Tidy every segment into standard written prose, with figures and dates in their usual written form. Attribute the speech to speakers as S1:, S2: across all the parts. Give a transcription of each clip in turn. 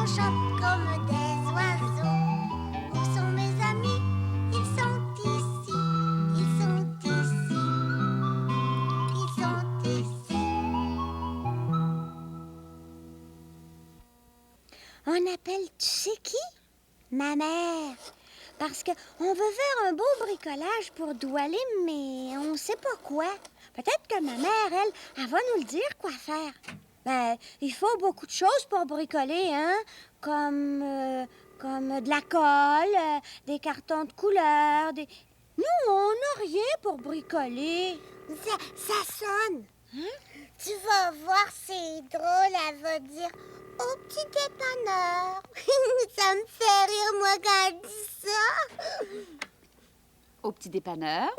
S1: on chante comme des oiseaux. Où sont mes amis? Ils sont ici. Ils sont ici. Ils sont ici.
S2: On appelle, tu sais qui? Ma mère. Parce qu'on veut faire un beau bricolage pour Doualé, mais on sait pas quoi. Peut-être que ma mère, elle va nous le dire quoi faire. Ben, il faut beaucoup de choses pour bricoler, hein? Comme de la colle, des cartons de couleur, des... Nous, on n'a rien pour bricoler.
S1: Ça sonne. Tu vas voir, c'est drôle, elle va dire au petit dépanneur. Ça me fait rire, moi, quand elle dit ça.
S3: Au petit dépanneur?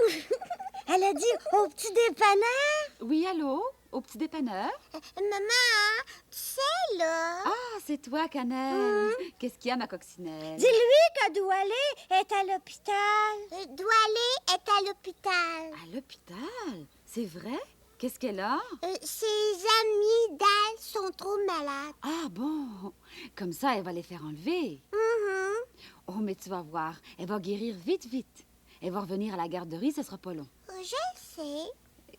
S2: Elle a dit au petit dépanneur?
S3: Oui, allô? Au petit dépanneur?
S1: Maman, tu sais, là...
S3: Ah, c'est toi, Cannelle. Qu'est-ce qu'il y a, ma coccinelle?
S2: Dis-lui que Doualé est à l'hôpital.
S1: Doualé est à l'hôpital.
S3: À l'hôpital? C'est vrai? Qu'est-ce qu'elle a?
S1: Ses amis d'elle sont trop malades.
S3: Ah bon? Comme ça, elle va les faire enlever. Oh, mais tu vas voir, elle va guérir vite, vite. Elle va revenir à la garderie, ce sera pas long.
S1: Je le sais.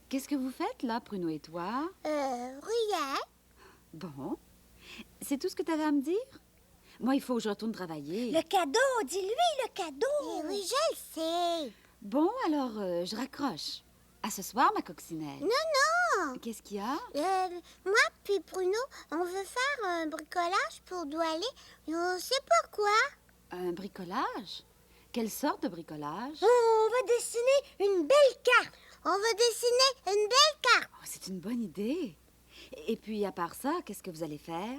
S3: Qu'est-ce que vous faites, là, Pruno et toi?
S1: Rien.
S3: Bon. C'est tout ce que tu avais à me dire? Moi, il faut que je retourne travailler.
S2: Le cadeau, dis-lui le cadeau.
S1: Oui, je le sais.
S3: Bon, alors, je raccroche. À ce soir, ma coccinelle.
S1: Non.
S3: Qu'est-ce qu'il y a?
S1: Moi puis Bruno, on veut faire un bricolage pour Doualé. On sait pas quoi.
S3: Un bricolage? Quelle sorte de bricolage?
S2: On va dessiner une belle carte.
S1: On va dessiner une belle carte.
S3: Oh, c'est une bonne idée. Et puis, à part ça, qu'est-ce que vous allez faire?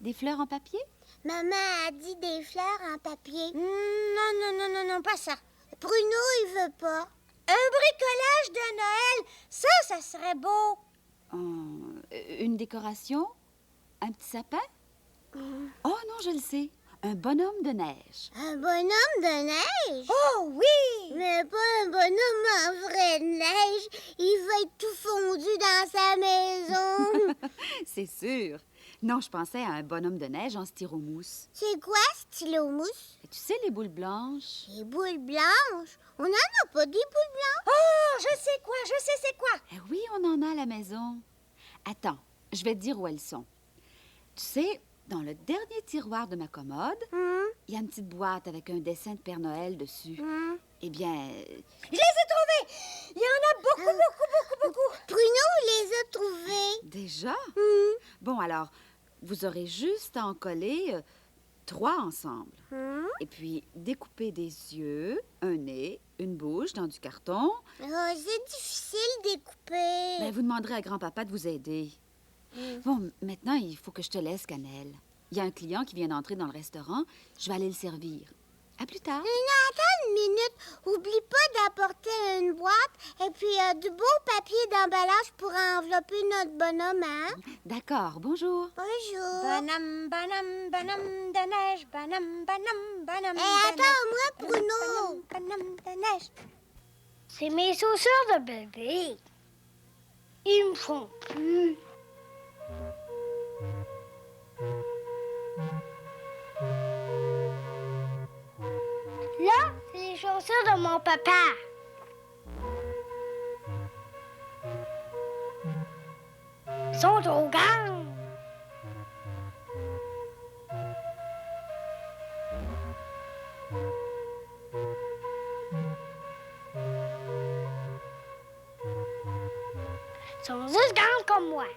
S3: Des fleurs en papier?
S1: Maman a dit des fleurs en papier.
S2: Non, pas ça.
S1: Bruno, il veut pas.
S2: Un bricolage de Noël, ça serait beau.
S3: Une décoration? Un petit sapin? Oh non, je le sais. Un bonhomme de neige.
S1: Un bonhomme de neige?
S2: Oh oui!
S1: Mais pas un bonhomme en vraie neige. Il va être tout fondu dans sa maison.
S3: C'est sûr. Non, je pensais à un bonhomme de neige en styromousse.
S1: C'est quoi, stylomousse?
S3: Tu sais, les boules blanches?
S1: Les boules blanches? On n'en a pas des boules blanches?
S2: Oh, je sais c'est quoi.
S3: Eh oui, on en a à la maison. Attends, je vais te dire où elles sont. Tu sais, dans le dernier tiroir de ma commode, il y a une petite boîte avec un dessin de Père Noël dessus. Eh bien...
S2: Je les ai trouvés! Il y en a beaucoup.
S1: Bruno les a trouvés.
S3: Déjà? Bon, alors, vous aurez juste à en coller 3 ensemble. Et puis, découper des yeux, un nez, une bouche dans du carton.
S1: Oh, c'est difficile de découper.
S3: Ben, vous demanderez à grand-papa de vous aider. Bon, maintenant, il faut que je te laisse, Cannelle. Il y a un client qui vient d'entrer dans le restaurant. Je vais aller le servir. À plus tard.
S1: Attends une minute. Oublie pas d'apporter une boîte et puis du beau papier d'emballage pour envelopper notre bonhomme, hein?
S3: D'accord, bonjour.
S1: Bonjour.
S2: Bonhomme de neige, bonhomme de
S1: attends-moi, Bruno.
S2: bonhomme de neige.
S4: C'est mes chaussures de bébé. Ils me font plus. Là, c'est les chaussures de mon papa. Ils sont trop grandes. Ils sont juste grandes comme moi.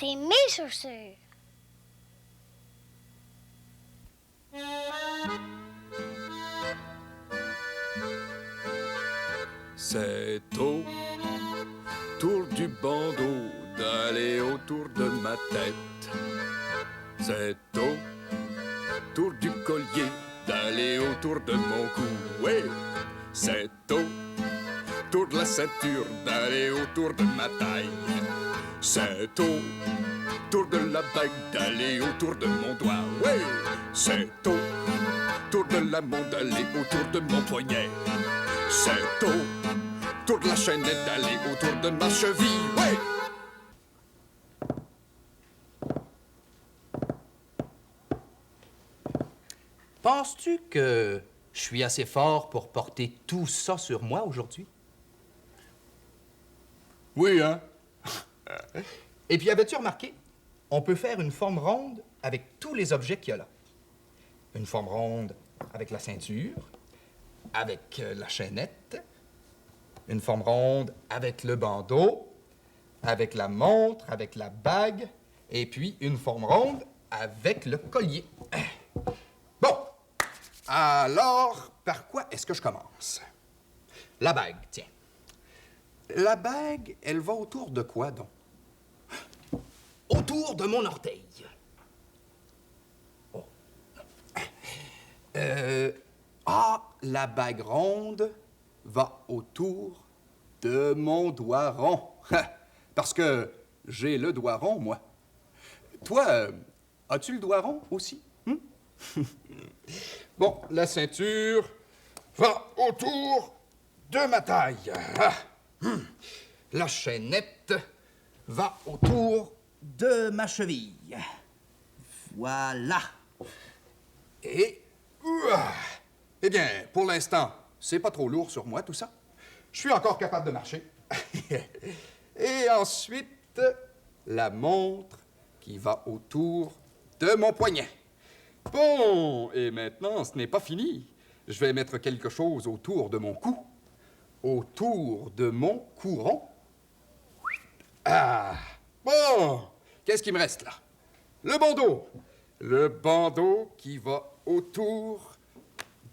S4: C'est mes chaussures.
S5: C'est autour du bandeau de d'aller autour de ma tête. C'est autour du collier d'aller autour de mon cou. Oui, c'est autour de la ceinture d'aller autour de ma taille. C'est autour de la bague d'aller autour de mon doigt. Oui, c'est autour de la montre d'aller autour de mon poignet. C'est autour de la chaînette d'aller autour de ma cheville. Oui.
S6: Penses-tu que je suis assez fort pour porter tout ça sur moi aujourd'hui?
S5: Oui, hein?
S6: Et puis, avais-tu remarqué? On peut faire une forme ronde avec tous les objets qu'il y a là. Une forme ronde avec la ceinture, avec la chaînette, une forme ronde avec le bandeau, avec la montre, avec la bague, et puis une forme ronde avec le collier. Bon, alors, par quoi est-ce que je commence? La bague, tiens. La bague, elle va autour de quoi, donc? Autour de mon orteil. Oh. La bague ronde va autour de mon doigt rond. Parce que j'ai le doigt rond, moi. Toi, as-tu le doigt rond aussi? Bon, la ceinture va autour de ma taille. La chaînette va autour de ma cheville. Voilà. Et... eh bien, pour l'instant, c'est pas trop lourd sur moi, tout ça. Je suis encore capable de marcher. Et ensuite, la montre qui va autour de mon poignet. Bon, et maintenant, ce n'est pas fini. Je vais mettre quelque chose autour de mon cou. Autour de mon cou rond. Ah! Bon! Qu'est-ce qui me reste là? Le bandeau. Le bandeau qui va autour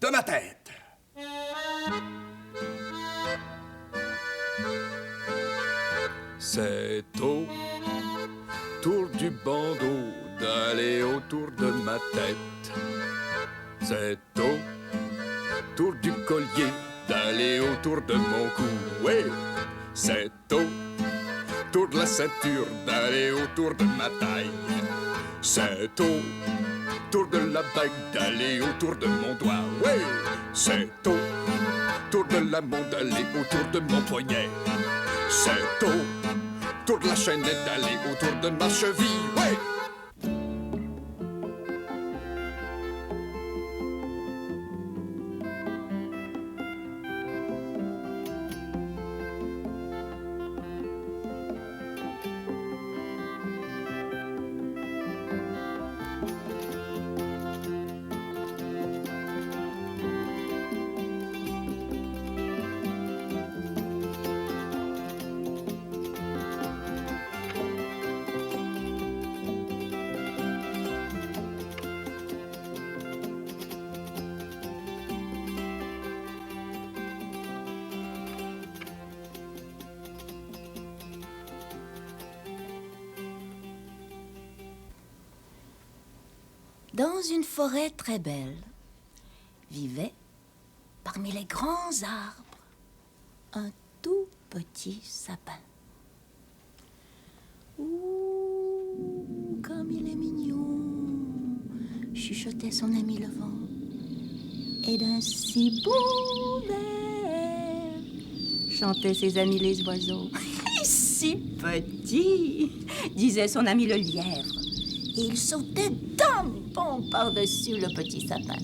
S6: de ma tête.
S5: C'est autour du bandeau d'aller autour de ma tête. C'est autour du collier d'aller autour de mon cou. Oui, c'est autour de la ceinture d'aller autour de ma taille. C'est autour de la bague d'aller autour de mon doigt. Oui, c'est autour de la montre d'aller autour de mon poignet. C'est autour de la chaînette d'aller autour de ma cheville. Oui.
S7: Dans une forêt très belle, vivait, parmi les grands arbres, un tout petit sapin. Ouh, comme il est mignon, chuchotait son ami le vent. Et d'un si beau vert, chantaient ses amis les oiseaux. Si petit, disait son ami le lièvre. Et il sautait d'un bond par-dessus le petit sapin.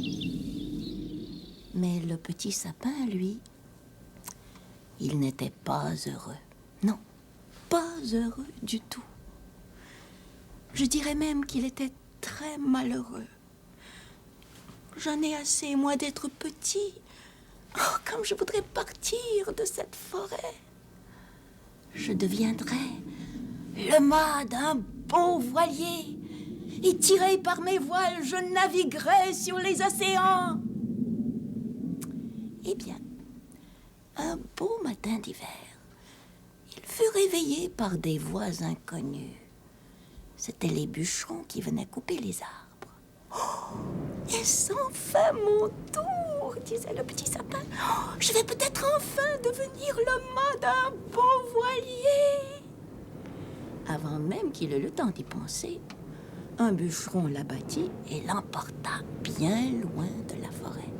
S7: Mais le petit sapin, lui, il n'était pas heureux. Non, pas heureux du tout. Je dirais même qu'il était très malheureux. J'en ai assez, moi, d'être petit. Oh, comme je voudrais partir de cette forêt. Je deviendrais le mât d'un beau voilier. Et tiré par mes voiles, je naviguerai sur les océans. Eh bien, un beau matin d'hiver, il fut réveillé par des voix inconnues. C'étaient les bûcherons qui venaient couper les arbres. Oh, est-ce enfin mon tour, disait le petit sapin. Oh, je vais peut-être enfin devenir le mât d'un beau voilier. Avant même qu'il ait le temps d'y penser, un bûcheron l'abattit et l'emporta bien loin de la forêt.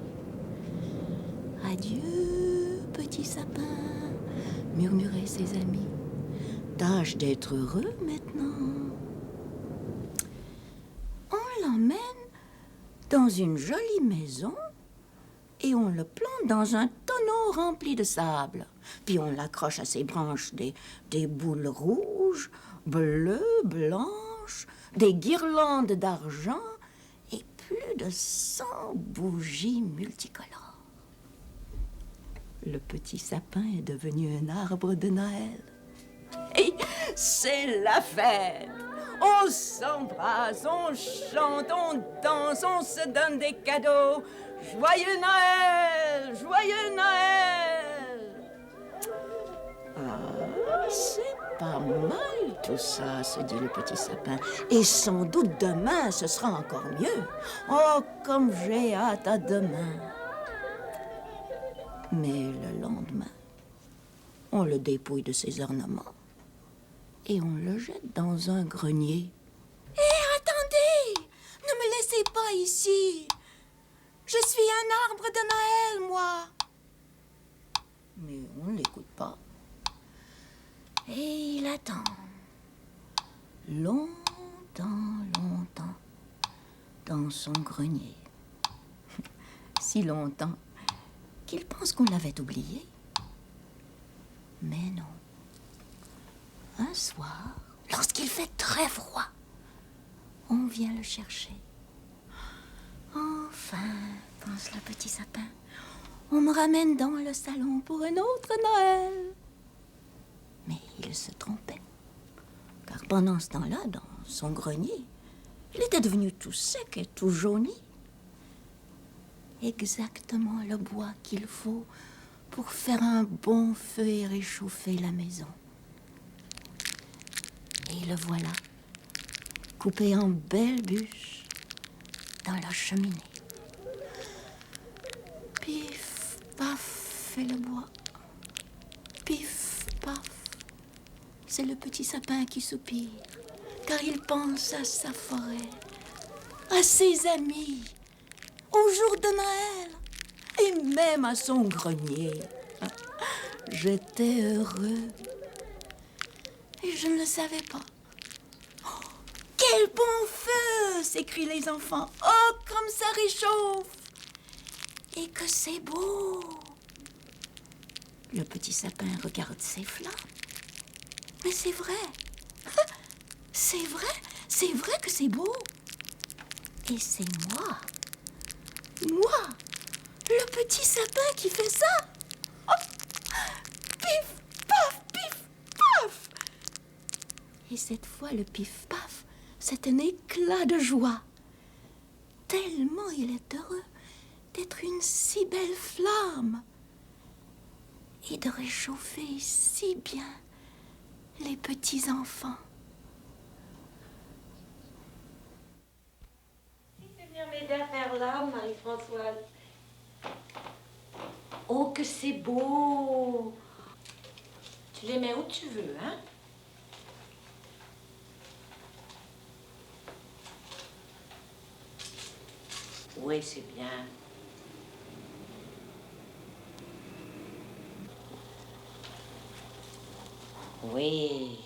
S7: Adieu, petit sapin, murmuraient ses amis. Tâche d'être heureux maintenant. On l'emmène dans une jolie maison et on le plante dans un tonneau rempli de sable. Puis on l'accroche à ses branches des boules rouges, bleues, blanches, des guirlandes d'argent et plus de 100 bougies multicolores. Le petit sapin est devenu un arbre de Noël. Et c'est la fête. On s'embrasse, on chante, on danse, on se donne des cadeaux. Joyeux Noël, joyeux Noël. Ah, c'est pas mal tout ça, se dit le petit sapin. Et sans doute demain, ce sera encore mieux. Oh, comme j'ai hâte à demain. Mais le lendemain, on le dépouille de ses ornements et on le jette dans un grenier. Hé, attendez! Ne me laissez pas ici! Je suis un arbre de Noël, moi! Mais on ne l'écoute pas. Et il attend. Longtemps, longtemps, dans son grenier. Si longtemps qu'il pense qu'on l'avait oublié. Mais non. Un soir, lorsqu'il fait très froid, on vient le chercher. Enfin, pense le petit sapin, on me ramène dans le salon pour un autre Noël. Mais il se trompait, car pendant ce temps-là, dans son grenier, il était devenu tout sec et tout jauni. Exactement le bois qu'il faut pour faire un bon feu et réchauffer la maison. Et le voilà, coupé en belles bûches dans la cheminée. Pif, paf, fait le bois. Pif, paf. C'est le petit sapin qui soupire, car il pense à sa forêt, à ses amis, au jour de Noël, et même à son grenier. J'étais heureux. Et je ne le savais pas. Oh, quel bon feu! S'écrient les enfants. Oh, comme ça réchauffe! Et que c'est beau! Le petit sapin regarde ses flammes. Mais c'est vrai! C'est vrai que c'est beau! Et c'est moi, le petit sapin qui fait ça! Oh, pif, paf, pif, paf! Et cette fois, le pif-paf, c'est un éclat de joie. Tellement il est heureux d'être une si belle flamme et de réchauffer si bien les petits enfants.
S8: Tu peux venir m'aider à faire l'arbre, Marie-Françoise? Oh, que c'est beau! Tu les mets où tu veux, hein? Oui, c'est bien. Oui.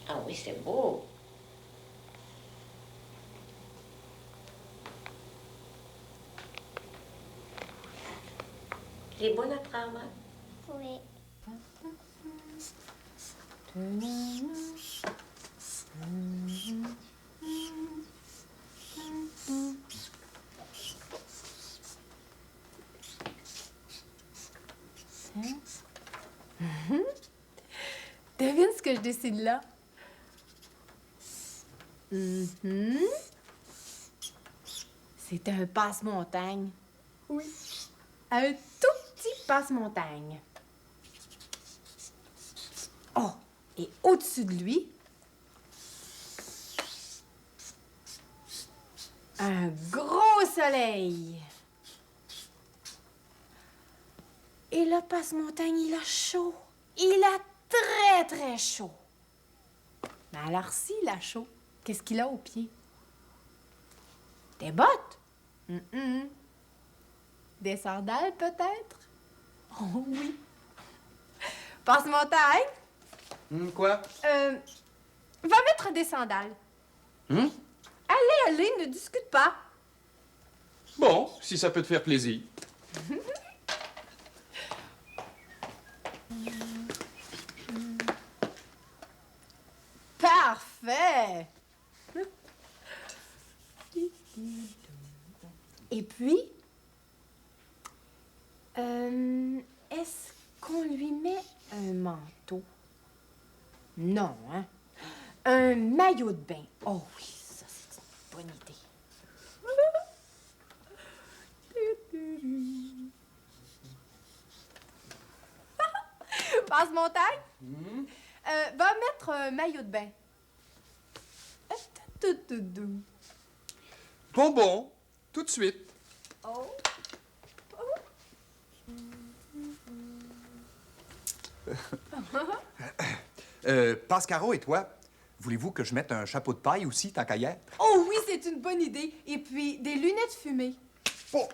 S8: Ah oui, c'est beau. Il est bon notre arbre, hein?
S1: Oui.
S8: que je dessine là? C'est un passe-montagne. Oui. Un tout petit passe-montagne. Oh, et au-dessus de lui, un gros soleil. Et le passe-montagne, il a chaud. Il a très, très chaud. Mais alors, s'il a chaud, qu'est-ce qu'il a aux pieds? Des bottes? Des sandales, peut-être? Oh oui. Passe-montagne?
S6: Quoi?
S8: Va mettre des sandales. Allez, ne discute pas.
S5: Bon, si ça peut te faire plaisir.
S8: Parfait. Et puis, est-ce qu'on lui met un manteau? Non, hein? Un maillot de bain. Oh oui, ça, c'est une bonne idée. Passe-montagne? Va mettre un maillot de bain.
S5: Bon, tout de suite.
S8: Oh.
S6: Pascaro et toi, voulez-vous que je mette un chapeau de paille aussi, tant qu'à y être?
S8: Oh oui, c'est une bonne idée. Et puis, des lunettes fumées.
S6: Oh!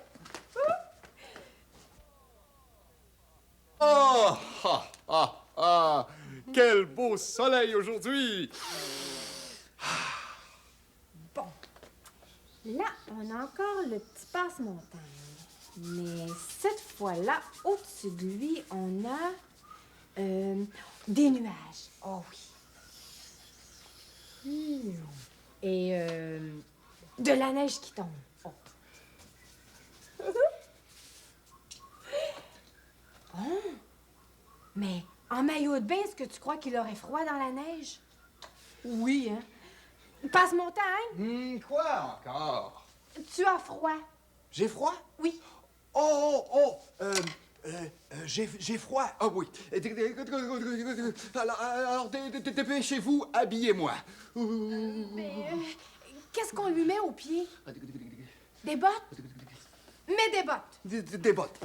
S5: Quel beau soleil aujourd'hui!
S8: Bon. Là, on a encore le petit passe-montagne. Mais cette fois-là, au-dessus de lui, on a des nuages. Oh oui. Et de la neige qui tombe. Oh. Oh. Mais en maillot de bain, est-ce que tu crois qu'il aurait froid dans la neige? Oui, hein? Passe-montagne?
S6: Quoi encore?
S8: Tu as froid.
S6: J'ai froid?
S8: Oui.
S6: J'ai froid. Ah oui. Alors, dépêchez-vous, habillez-moi.
S8: Mais qu'est-ce qu'on lui met aux pieds? Des bottes? Mets des bottes.
S6: Des bottes.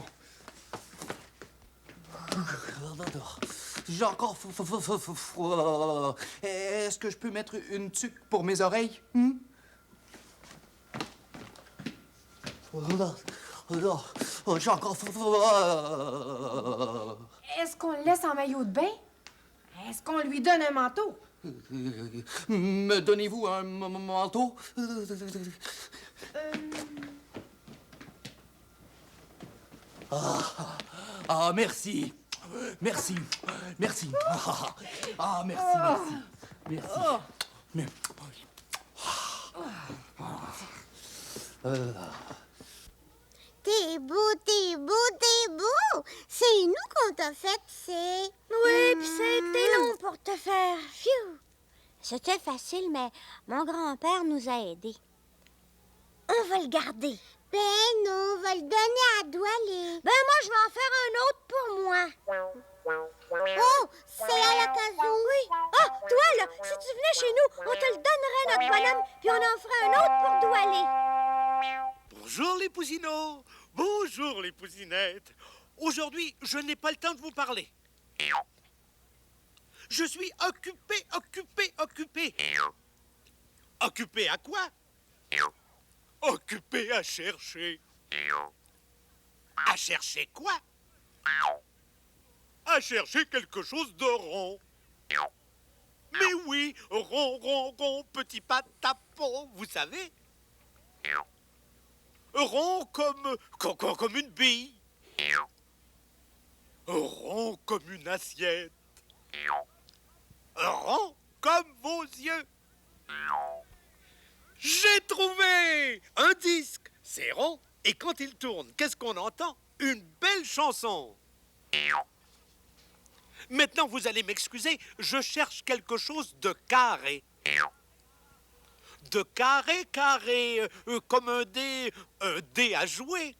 S6: J'ai encore froid. Est-ce que je peux mettre une tuque pour mes oreilles? J'ai encore froid.
S8: Est-ce qu'on le laisse en maillot de bain? Est-ce qu'on lui donne un manteau?
S6: Me donnez-vous un manteau? Merci. Merci. Merci.
S1: T'es beau, t'es beau, t'es beau. C'est nous qu'on t'a fait, c'est.
S2: Oui, puis ça a été long pour te faire. Phew. C'était facile, mais mon grand-père nous a aidés. On va le garder.
S1: Ben non, on va le donner à Doualé.
S2: Ben moi, je vais en faire un autre pour moi.
S1: Oh, c'est à l'occasion.
S2: Oui. Ah, toi, là, si tu venais chez nous, on te le donnerait, notre bonhomme, puis on en ferait un autre pour Doualé.
S9: Bonjour les pousinots, bonjour les pousinettes. Aujourd'hui, je n'ai pas le temps de vous parler. Je suis occupé. Occupé à quoi? Occupé à chercher. À chercher quoi? À chercher quelque chose de rond. Mais oui, rond, petit patapon, vous savez? Rond comme une bille. Rond comme une assiette. Rond comme vos yeux. J'ai trouvé un disque. C'est rond. Et quand il tourne, qu'est-ce qu'on entend? Une belle chanson. Maintenant, vous allez m'excuser, je cherche quelque chose de carré. De carré, comme un dé à jouer.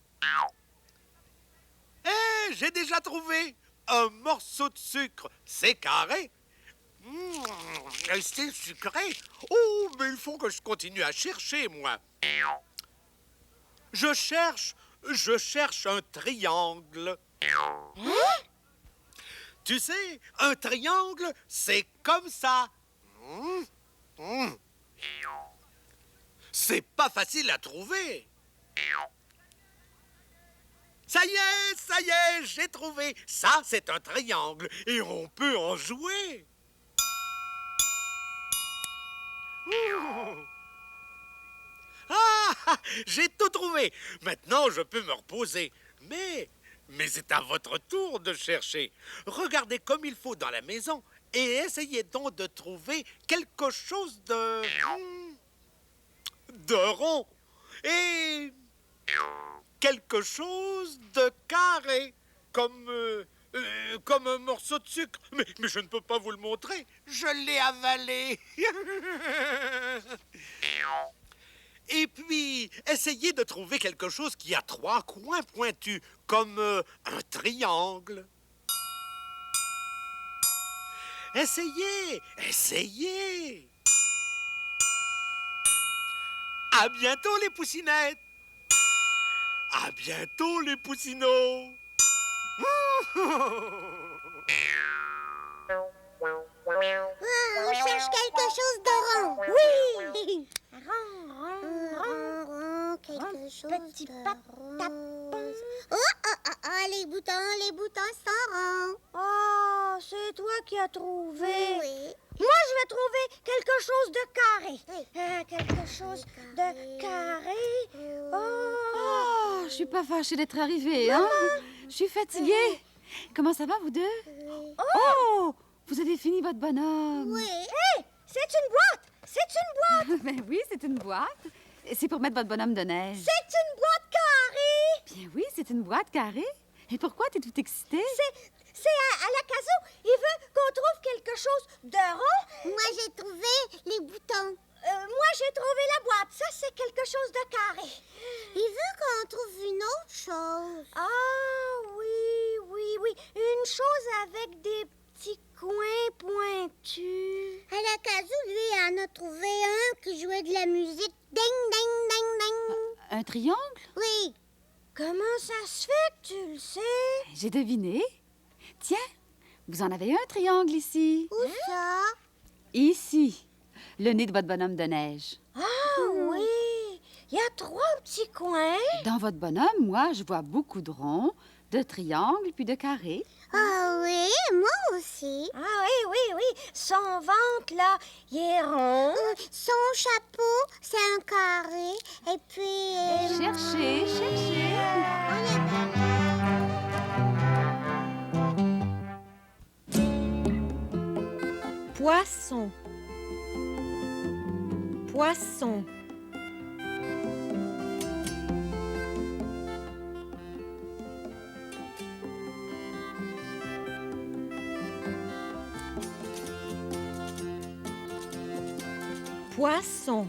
S9: Eh, j'ai déjà trouvé un morceau de sucre. C'est carré. C'est sucré. Oh, mais il faut que je continue à chercher, moi. Je cherche un triangle. Tu sais, un triangle, c'est comme ça. C'est pas facile à trouver. Ça y est, j'ai trouvé. Ça, c'est un triangle et on peut en jouer. Ah, j'ai tout trouvé. Maintenant, je peux me reposer. Mais c'est à votre tour de chercher. Regardez comme il faut dans la maison et essayez donc de trouver quelque chose de rond et quelque chose de carré, comme un morceau de sucre. Mais je ne peux pas vous le montrer. Je l'ai avalé. Et puis, essayez de trouver quelque chose qui a 3 coins pointus, comme un triangle. Essayez. À bientôt, les poussinettes. À bientôt, les poussinots.
S1: On cherche quelque chose de rond.
S2: Oui!
S1: Rond, quelque chose
S2: Petit
S1: de
S2: patapon.
S1: rond. Oh, les boutons sont ronds.
S2: Oh, c'est toi qui as trouvé.
S1: Oui.
S2: Moi, je vais trouver quelque chose de carré.
S1: Oui.
S2: Quelque chose de carré. Oh!
S3: Je suis pas fâchée d'être arrivée, hein? Je suis fatiguée. Comment ça va, vous deux? Oh! Vous avez fini votre bonhomme.
S1: Oui.
S2: Hé! C'est une boîte! C'est une boîte!
S3: Ben oui, c'est une boîte. C'est pour mettre votre bonhomme de neige.
S2: C'est une boîte carrée!
S3: Bien oui, c'est une boîte carrée. Et pourquoi t'es toute excitée?
S2: C'est à la Caso. Il veut qu'on trouve quelque chose de rond.
S1: Moi, j'ai trouvé les boutons.
S2: Moi, j'ai trouvé la boîte. Ça, c'est quelque chose de carré.
S1: Il veut qu'on trouve une autre chose.
S2: Ah, oui. Une chose avec des petits coins pointus.
S1: À la Caso, lui, en a trouvé un qui jouait de la musique. Ding, ding, ding, ding.
S3: Un triangle?
S1: Oui.
S2: Comment ça se fait que tu le sais?
S3: J'ai deviné. Tiens, vous en avez un triangle ici.
S1: Où ça?
S3: Ici. Le nez de votre bonhomme de neige.
S2: Ah, oui. Il y a 3 petits coins.
S3: Dans votre bonhomme, moi, je vois beaucoup de ronds, de triangles puis de carrés.
S1: Ah oui, moi aussi.
S2: Ah, oui. Son ventre, là, il est rond.
S1: Son chapeau, c'est un carré. Et puis...
S3: Cherchez.
S1: on est pas
S8: Poisson. Poisson. Poisson.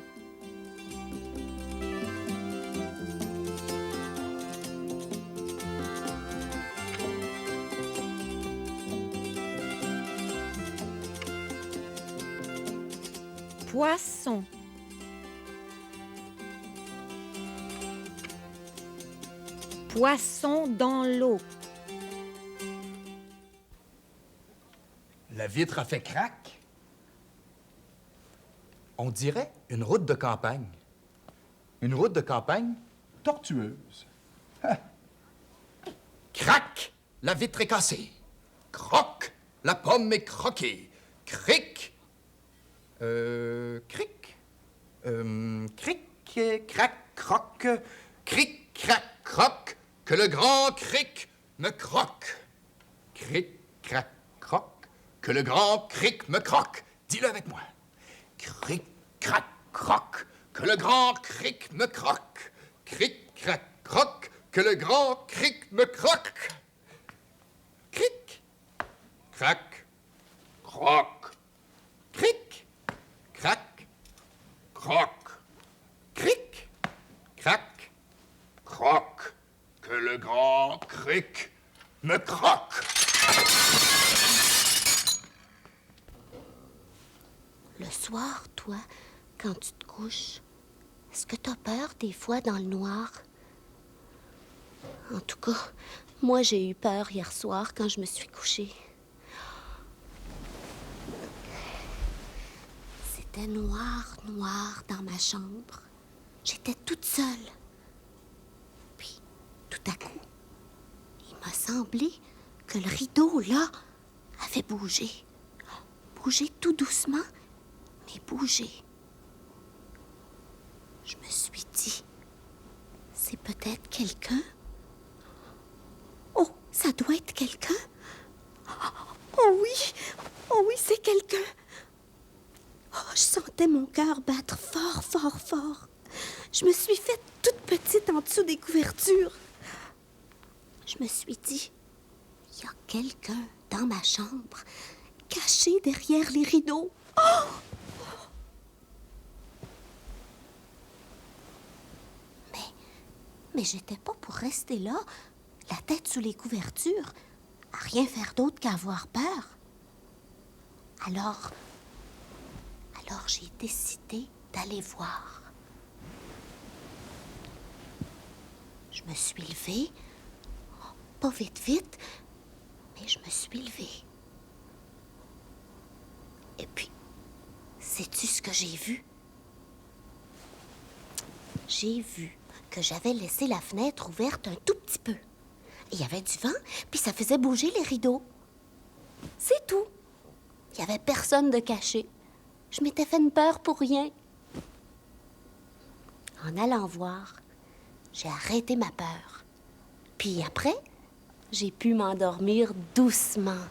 S8: Poisson dans l'eau.
S6: La vitre a fait crac. On dirait une route de campagne. Une route de campagne tortueuse. Ah. Crac! La vitre est cassée. Croc! La pomme est croquée. Cric! Cric? Cric, crac, croc. Cric, crac, croc. Que le grand cric me croque. Cric, crac, croc. Que le grand cric me croque. Dis-le avec moi. Cric, crac, croc. Que le grand cric me croque. Cric, crac, croc. Que le grand cric me croque. Cric, crac, croc. Cric, crac, croc. Cric, crac, croc. Que le grand cric me croque.
S1: Le soir, toi, quand tu te couches, est-ce que t'as peur des fois dans le noir? En tout cas, moi, j'ai eu peur hier soir quand je me suis couchée. C'était noir, noir dans ma chambre. J'étais toute seule. Puis, tout à coup, il m'a semblé que le rideau, là, avait bougé. Bougé tout doucement, mais bougé. Je me suis dit, c'est peut-être quelqu'un. Oh, ça doit être quelqu'un. Oh oui, c'est quelqu'un. Oh, je sentais mon cœur battre fort, fort, fort. Je me suis faite toute petite en dessous des couvertures. Je me suis dit, il y a quelqu'un dans ma chambre, caché derrière les rideaux. Oh! Mais j'étais pas pour rester là, la tête sous les couvertures, à rien faire d'autre qu'avoir peur. Alors j'ai décidé d'aller voir. Je me suis levée, pas vite, vite, mais je me suis levée. Et puis, sais-tu ce que j'ai vu? J'ai vu que j'avais laissé la fenêtre ouverte un tout petit peu. Il y avait du vent, puis ça faisait bouger les rideaux. C'est tout. Il n'y avait personne de caché. Je m'étais fait une peur pour rien. En allant voir, j'ai arrêté ma peur. Puis après, j'ai pu m'endormir doucement.